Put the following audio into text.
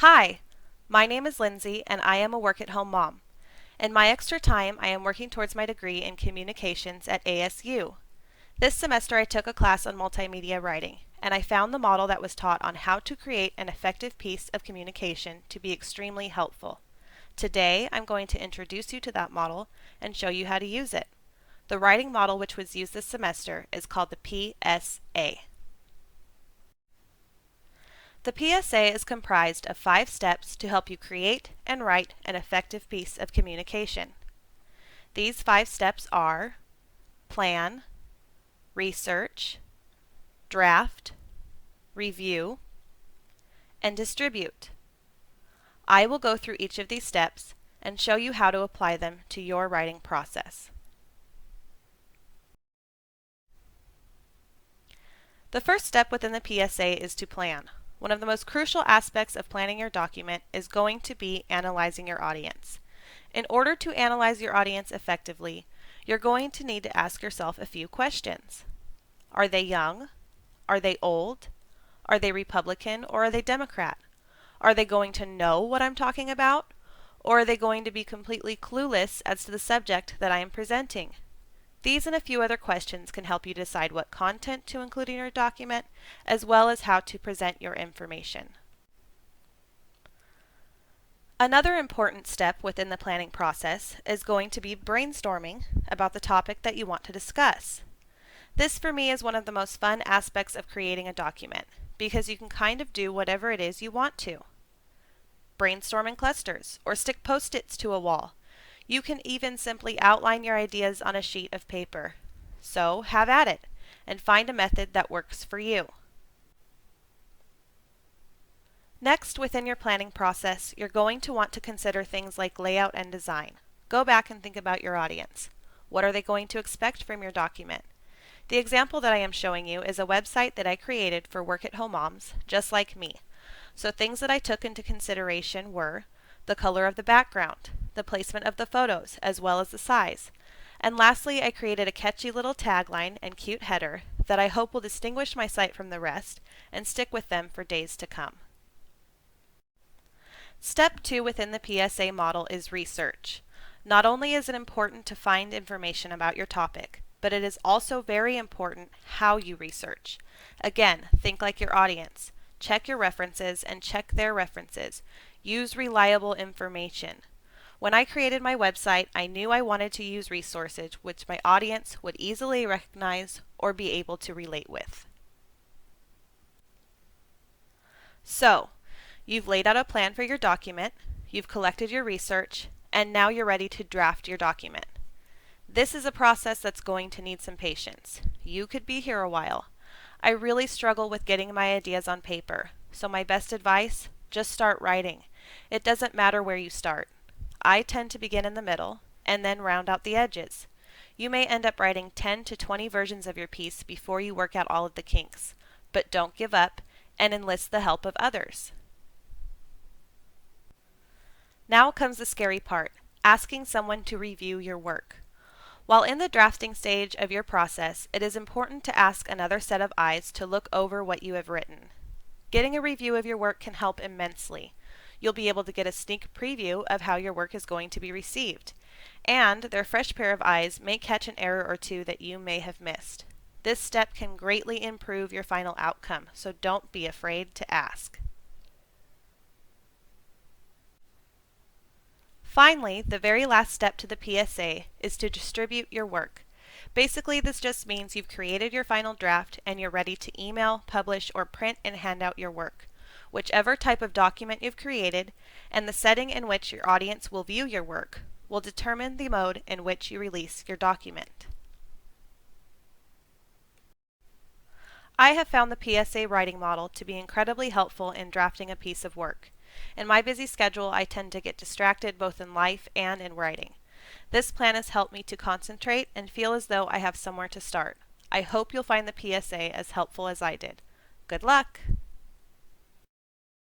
Hi, my name is Lindsay and I am a work-at-home mom. In my extra time, I am working towards my degree in communications at ASU. This semester I took a class on multimedia writing, and I found the model that was taught on how to create an effective piece of communication to be extremely helpful. Today, I'm going to introduce you to that model and show you how to use it. The writing model which was used this semester is called the PSA. The PSA is comprised of 5 steps to help you create and write an effective piece of communication. These 5 steps are plan, research, draft, review, and distribute. I will go through each of these steps and show you how to apply them to your writing process. The first step within the PSA is to plan. One of the most crucial aspects of planning your document is going to be analyzing your audience. In order to analyze your audience effectively, you're going to need to ask yourself a few questions. Are they young? Are they old? Are they Republican or are they Democrat? Are they going to know what I'm talking about? Or are they going to be completely clueless as to the subject that I am presenting? These and a few other questions can help you decide what content to include in your document, as well as how to present your information. Another important step within the planning process is going to be brainstorming about the topic that you want to discuss. This for me is one of the most fun aspects of creating a document, because you can kind of do whatever it is you want to. Brainstorm in clusters, or stick post-its to a wall. You can even simply outline your ideas on a sheet of paper. So have at it, and find a method that works for you. Next, within your planning process, you're going to want to consider things like layout and design. Go back and think about your audience. What are they going to expect from your document? The example that I am showing you is a website that I created for work-at-home moms, just like me. So things that I took into consideration were the color of the background, the placement of the photos, as well as the size. And lastly, I created a catchy little tagline and cute header that I hope will distinguish my site from the rest and stick with them for days to come. Step 2 within the PSA model is research. Not only is it important to find information about your topic, but it is also very important how you research. Again, think like your audience. Check your references and check their references. Use reliable information. When I created my website, I knew I wanted to use resources which my audience would easily recognize or be able to relate with. So, you've laid out a plan for your document, you've collected your research, and now you're ready to draft your document. This is a process that's going to need some patience. You could be here a while. I really struggle with getting my ideas on paper, so my best advice, just start writing. It doesn't matter where you start. I tend to begin in the middle, and then round out the edges. You may end up writing 10 to 20 versions of your piece before you work out all of the kinks, but don't give up and enlist the help of others. Now comes the scary part, asking someone to review your work. While in the drafting stage of your process, it is important to ask another set of eyes to look over what you have written. Getting a review of your work can help immensely. You'll be able to get a sneak preview of how your work is going to be received, and their fresh pair of eyes may catch an error or two that you may have missed. This step can greatly improve your final outcome, so don't be afraid to ask. Finally, the very last step to the PSA is to distribute your work. Basically, this just means you've created your final draft and you're ready to email, publish, or print and hand out your work. Whichever type of document you've created and the setting in which your audience will view your work will determine the mode in which you release your document. I have found the PSA writing model to be incredibly helpful in drafting a piece of work. In my busy schedule, I tend to get distracted both in life and in writing. This plan has helped me to concentrate and feel as though I have somewhere to start. I hope you'll find the PSA as helpful as I did. Good luck!